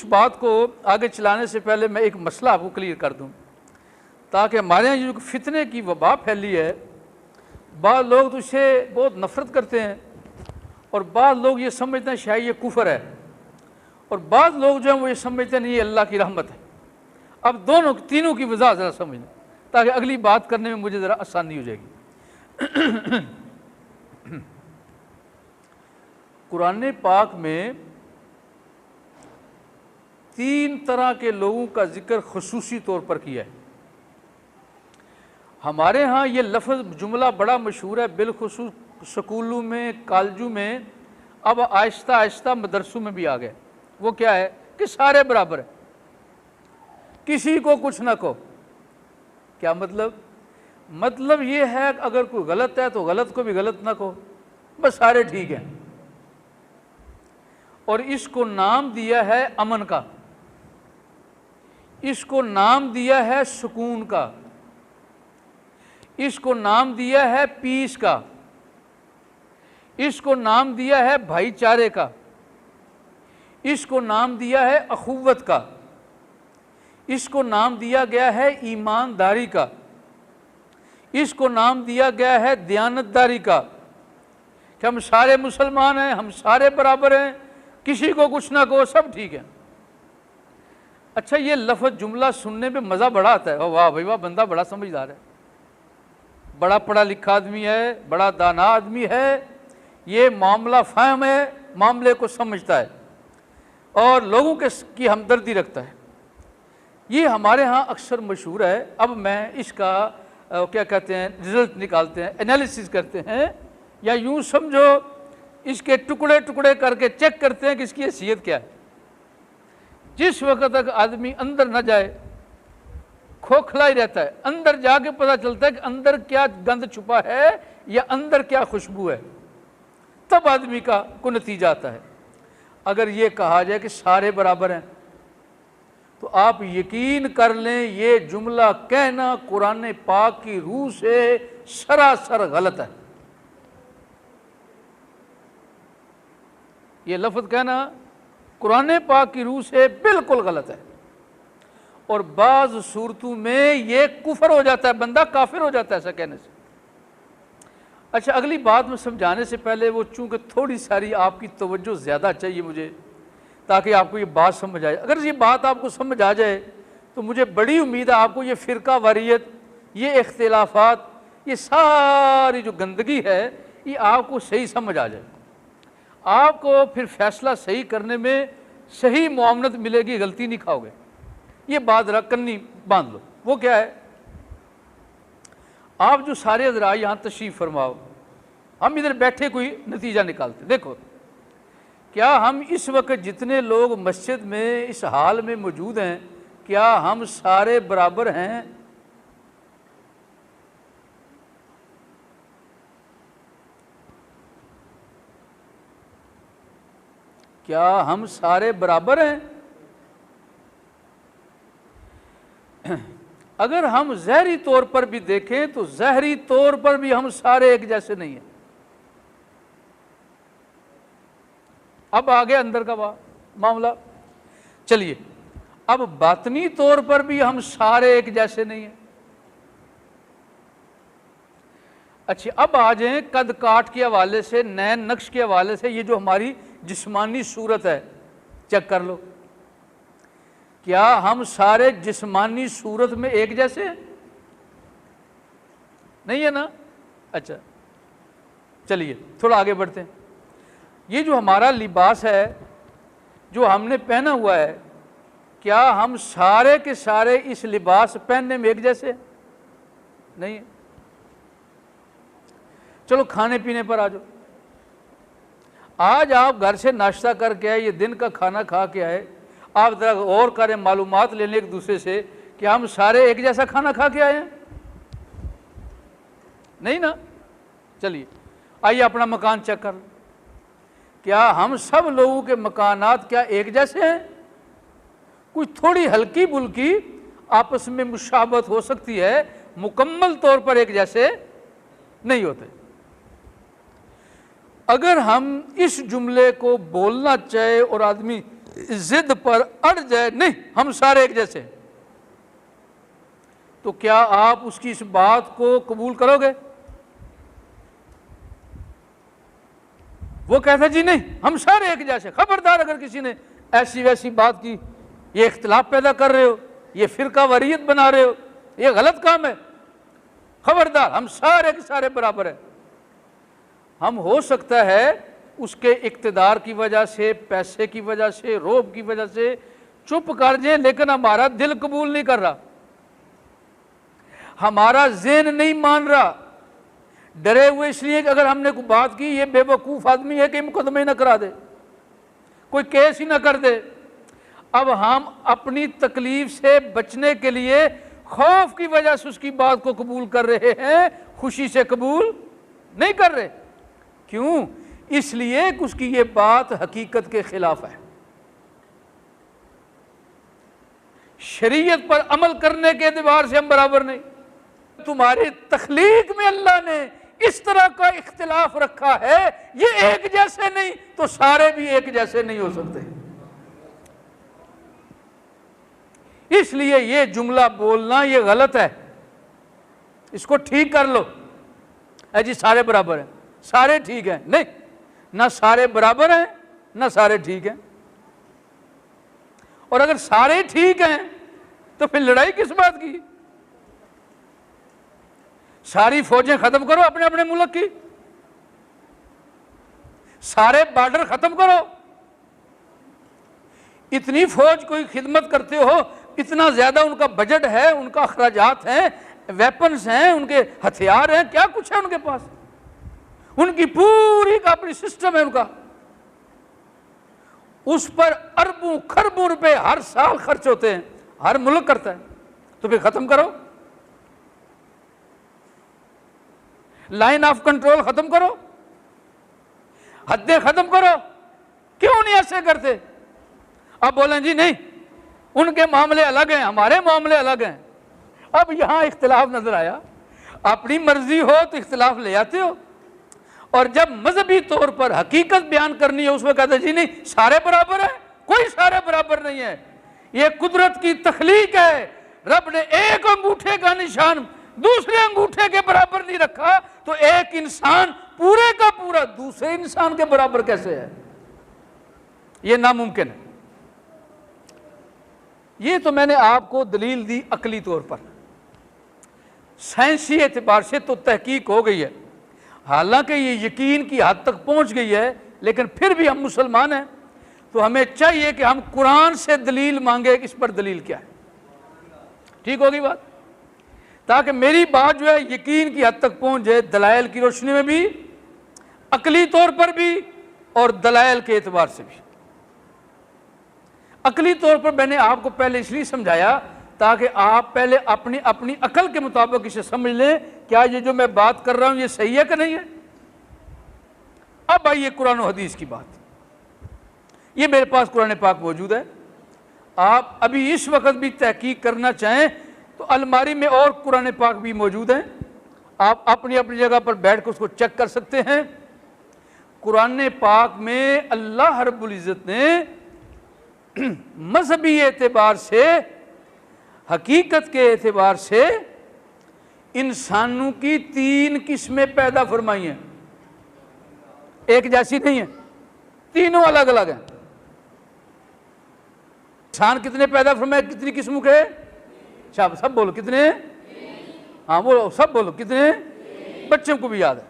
इस बात को आगे चलाने से पहले मैं एक मसला आपको क्लियर कर दूं, ताकि हमारे यहाँ जो फितने की वबा फैली है, बाद लोग तो इससे बहुत नफरत करते हैं और बाद लोग ये समझते हैं शायद ये कुफर है, और बाद लोग जो हैं वो ये समझते हैं नहीं ये अल्लाह की रहमत है। अब दोनों तीनों की वजह ज़रा समझें ताकि अगली बात करने में मुझे ज़रा आसानी हो जाएगी। कुरान पाक में 3 तरह के लोगों का जिक्र खुसूसी तौर पर किया है। हमारे यहाँ ये लफ्ज़ जुमला बड़ा मशहूर है, बिलखुसूस स्कूलों में, कॉलेजों में, अब आहिस्ता आहिस्ता मदरसों में भी आ गए। वो क्या है कि सारे बराबर है, किसी को कुछ ना कहो। क्या मतलब ये है कि अगर कोई गलत है तो गलत को भी गलत ना कहो, बस सारे ठीक हैं। और इसको नाम दिया है अमन का, इसको नाम दिया है सुकून का, इसको नाम दिया है पीस का, इसको नाम दिया है भाईचारे का, इसको नाम दिया है अखुव्वत का, इसको नाम दिया गया है ईमानदारी का, इसको नाम दिया गया है दयानतदारी का, कि हम सारे मुसलमान हैं, हम सारे बराबर हैं, किसी को कुछ ना कहो, सब ठीक है। अच्छा, ये लफ्ज़ जुमला सुनने में मज़ा बड़ा आता है, वाह भाई वाह, बंदा बड़ा समझदार है, बड़ा पढ़ा लिखा आदमी है, बड़ा दाना आदमी है, ये मामला फ़हम है, मामले को समझता है और लोगों के की हमदर्दी रखता है। ये हमारे यहाँ अक्सर मशहूर है। अब मैं इसका क्या कहते हैं, रिज़ल्ट निकालते हैं, एनालिसिस करते हैं, या यूँ समझो इसके टुकड़े टुकड़े करके चेक करते हैं कि इसकी हैसियत क्या है। जिस वक्त तक आदमी अंदर न जाए खोखला ही रहता है, अंदर जाके पता चलता है कि अंदर क्या गंद छुपा है या अंदर क्या खुशबू है, तब आदमी का को नतीजा आता है। अगर ये कहा जाए कि सारे बराबर हैं तो आप यकीन कर लें ये जुमला कहना कुरान पाक की रूह से सरासर गलत है। ये लफ्ज़ कहना कुरान पाक की रूह से बिल्कुल गलत है, और बाज़ सूरतों में ये कुफर हो जाता है, बंदा काफिर हो जाता है ऐसा कहने से। अच्छा, अगली बात में समझाने से पहले वो चूँकि थोड़ी सारी आपकी तवज्जो ज़्यादा चाहिए मुझे, ताकि आपको ये बात समझ आए। अगर ये बात आपको समझ आ जाए तो मुझे बड़ी उम्मीद है आपको ये फ़िरका वारियत, ये इख्तिलाफात, ये सारी जो गंदगी है, ये आपको सही समझ आ जाए। आपको फिर फैसला सही करने में सही मुआवनत मिलेगी, गलती नहीं खाओगे। ये बात रख कन्नी बांध लो। वो क्या है, आप जो सारे हज़रात यहाँ तशरीफ़ फरमाओ, हम इधर बैठे कोई नतीजा निकालते। देखो, क्या हम इस वक्त जितने लोग मस्जिद में इस हाल में मौजूद हैं, क्या हम सारे बराबर हैं? क्या हम सारे बराबर हैं? अगर हम ज़हरी तौर पर भी देखें तो ज़हरी तौर पर भी हम सारे एक जैसे नहीं हैं। अब आगे अंदर का मामला, चलिए अब बातनी तौर पर भी हम सारे एक जैसे नहीं हैं। अच्छा, अब आ जाएं कद काट के हवाले से, नैन नक्श के हवाले से, ये जो हमारी जिस्मानी सूरत है, चेक कर लो, क्या हम सारे जिस्मानी सूरत में एक जैसे हैं? नहीं है ना। अच्छा, चलिए थोड़ा आगे बढ़ते हैं। ये जो हमारा लिबास है जो हमने पहना हुआ है, क्या हम सारे के सारे इस लिबास पहनने में एक जैसे? नहीं है। चलो खाने पीने पर आ जाओ। आज आप घर से नाश्ता करके आए, ये दिन का खाना खा के आए, आप जरा और करें, मालूमात ले लें एक दूसरे से कि हम सारे एक जैसा खाना खा के आए हैं? नहीं ना। चलिए आइए अपना मकान चेक कर, क्या हम सब लोगों के मकानात क्या एक जैसे हैं? कुछ थोड़ी हल्की बुल्की आपस में मुशाबत हो सकती है, मुकम्मल तौर पर एक जैसे नहीं होते। अगर हम इस जुमले को बोलना चाहे और आदमी जिद पर अड़ जाए, नहीं हम सारे एक जैसे, तो क्या आप उसकी इस बात को कबूल करोगे? वो कहता जी नहीं हम सारे एक जैसे। खबरदार अगर किसी ने ऐसी वैसी बात की, ये इख्तिलाफ पैदा कर रहे हो, ये फिरका वरीयत बना रहे हो, ये गलत काम है, खबरदार, हम सारे के सारे बराबर है। हम हो सकता है उसके इक्तदार की वजह से, पैसे की वजह से, रोब की वजह से चुप कर जाए, लेकिन हमारा दिल कबूल नहीं कर रहा, हमारा ज़हन नहीं मान रहा, डरे हुए इसलिए कि अगर हमने कोई बात की, ये बेवकूफ़ आदमी है कि मुकदमे न करा दे, कोई केस ही ना कर दे। अब हम अपनी तकलीफ से बचने के लिए खौफ की वजह से उसकी बात को कबूल कर रहे हैं, खुशी से कबूल नहीं कर रहे। क्यों? इसलिए कि उसकी ये बात हकीकत के खिलाफ है। शरीयत पर अमल करने के एतबार से हम बराबर नहीं। तुम्हारी तख्लीक में अल्लाह ने इस तरह का इख्तिलाफ रखा है, ये एक जैसे नहीं तो सारे भी एक जैसे नहीं हो सकते। इसलिए ये जुमला बोलना ये गलत है, इसको ठीक कर लो। जी सारे बराबर हैं, सारे ठीक हैं, नहीं, ना सारे बराबर हैं ना सारे ठीक हैं। और अगर सारे ठीक हैं तो फिर लड़ाई किस बात की? सारी फौजें खत्म करो अपने अपने मुल्क की, सारे बॉर्डर खत्म करो। इतनी फौज कोई खिदमत करते हो, इतना ज्यादा उनका बजट है, उनका अखराजात हैं, वेपन्स हैं, उनके हथियार हैं, क्या कुछ है उनके पास, उनकी पूरी का अपनी सिस्टम है उनका, उस पर अरबों खरबों रुपए हर साल खर्च होते हैं, हर मुल्क करता है। तो फिर खत्म करो, लाइन ऑफ कंट्रोल खत्म करो, हदें खत्म करो। क्यों नहीं ऐसे करते? अब बोलें जी नहीं उनके मामले अलग हैं, हमारे मामले अलग हैं। अब यहां इख्तिलाफ नजर आया, अपनी मर्जी हो तो इख्तिलाफ ले आते हो, और जब मजहबी तौर पर हकीकत बयान करनी है उसमें कहते जी नहीं सारे बराबर है। कोई सारे बराबर नहीं है, ये कुदरत की तख्लीक है। रब ने एक अंगूठे का निशान दूसरे अंगूठे के बराबर नहीं रखा, तो एक इंसान पूरे का पूरा दूसरे इंसान के बराबर कैसे है? यह नामुमकिन है। ये तो मैंने आपको दलील दी अकली तौर पर, साइंसी एतबार से तो तहकीक हो गई है, हालांकि ये यकीन की हद तक पहुंच गई है, लेकिन फिर भी हम मुसलमान हैं तो हमें चाहिए कि हम कुरान से दलील मांगे, इस पर दलील क्या है। ठीक होगी बात? ताकि मेरी बात जो है यकीन की हद तक पहुंच जाए, दलाइल की रोशनी में भी, अकली तौर पर भी और दलाइल के एतबार से भी। अकली तौर पर मैंने आपको पहले इसलिए समझाया ताकि आप पहले अपनी अपनी अकल के मुताबिक इसे समझ लें, क्या ये जो मैं बात कर रहा हूं ये सही है कि नहीं है। अब आइए कुरान और हदीस की बात। ये मेरे पास कुरान पाक मौजूद है, आप अभी इस वक्त भी तहकीक करना चाहें तो अलमारी में और कुरान पाक भी मौजूद हैं, आप अपनी अपनी जगह पर बैठ कर उसको चेक कर सकते हैं। कुरान पाक में अल्लाह रब्बुल इज़्ज़त ने मजहबी एतबार से, हकीकत के एतबार से इंसानों की 3 किस्में पैदा फरमाई हैं, एक जैसी नहीं है, तीनों अलग अलग हैं। इंसान कितने पैदा फरमाए, कितनी किस्मों के? सब बोलो कितने? हाँ बोलो, सब बोलो कितने? बच्चों को भी याद है।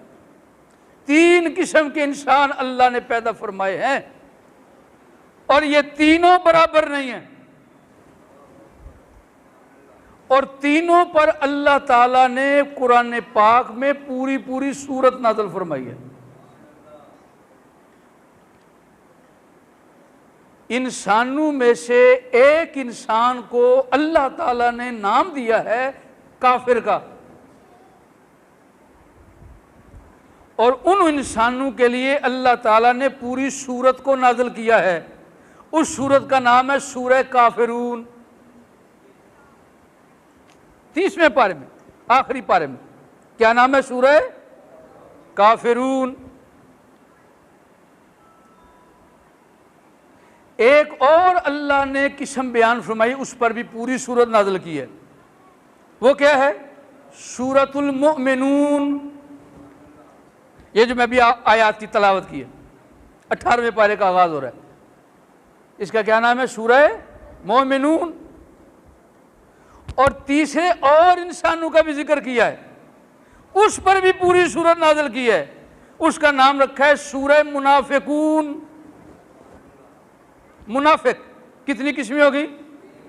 3 किस्म के इंसान अल्लाह ने पैदा फरमाए हैं, और ये तीनों बराबर नहीं हैं, और तीनों पर अल्लाह ताला ने कुरान पाक में पूरी पूरी सूरत नाज़िल फरमाई है। इंसानों में से एक इंसान को अल्लाह ताला ने नाम दिया है काफिर का, और उन इंसानों के लिए अल्लाह ताला ने पूरी सूरत को नाज़िल किया है। उस सूरत का नाम है सूरह काफिरून। 30वें पारे में, आखिरी पारे में क्या नाम है? सूरह काफिरून। एक और अल्लाह ने किस्म बयान फरमाई, उस पर भी पूरी सूरत नाज़िल की है। वो क्या है? सूरतुल मुमिनून। ये जो मैं भी आयात की तलावत की है, 18वें पारे का आगाज हो रहा है, इसका क्या नाम है? सूरह मोमिनून। और तीसरे और इंसानों का भी जिक्र किया है, उस पर भी पूरी सूरत नाज़िल की है, उसका नाम रखा है सूरह मुनाफिकून। मुनाफिक कितनी किस्में होगी?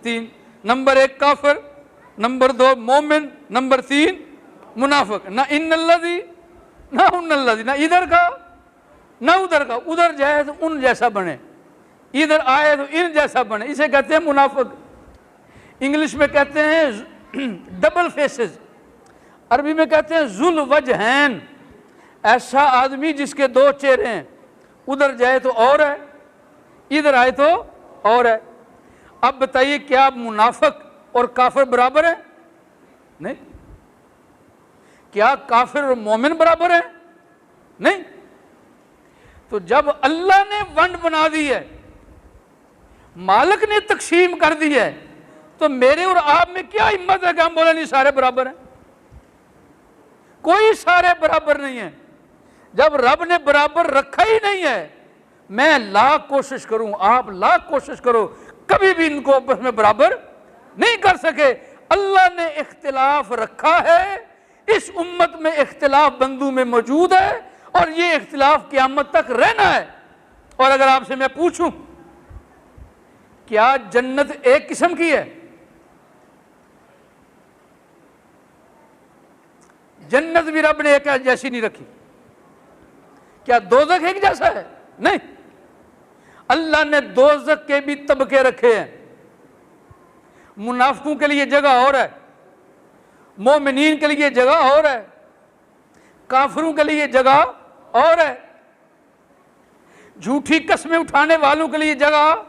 3। नंबर 1 काफिर, नंबर 2 मोमिन, नंबर 3 मुनाफिक। ना इन्नल्लज़ी ना उन्नल्लज़ी, ना इधर का ना उधर का, उधर जाए तो उन जैसा बने, इधर आए तो इन जैसा बने, इसे कहते हैं मुनाफिक। इंग्लिश में कहते हैं डबल फेसेस, अरबी में कहते हैं जुल वजहैन। ऐसा आदमी जिसके 2 चेहरे हैं, उधर जाए तो और है, इधर आए तो और है। अब बताइए, क्या मुनाफिक और काफिर बराबर है? नहीं। क्या काफिर और मोमिन बराबर है? नहीं। तो जब अल्लाह ने वंड बना दी है, मालिक ने तकसीम कर दी है, तो मेरे और आप में क्या हिम्मत है कि हम बोले नहीं सारे बराबर हैं? कोई सारे बराबर नहीं है। जब रब ने बराबर रखा ही नहीं है, मैं लाख कोशिश करूं, आप लाख कोशिश करो, कभी भी इनको आपस में बराबर नहीं कर सके। अल्लाह ने इख्तिलाफ रखा है, इस उम्मत में इख्तिलाफ बंदू में मौजूद है, और ये इख्तिलाफ क़यामत तक रहना है। और अगर आपसे मैं पूछूं, क्या जन्नत एक किस्म की है? जन्नत भी रब ने एक जैसी नहीं रखी। क्या दोज़ख एक जैसा है? नहीं। अल्लाह ने दोज़ख के भी तबके रखे हैं। मुनाफिकों के लिए जगह और है, मोमिनीन के लिए जगह और है, काफिरों के लिए जगह और है, झूठी कस्में उठाने वालों के लिए जगह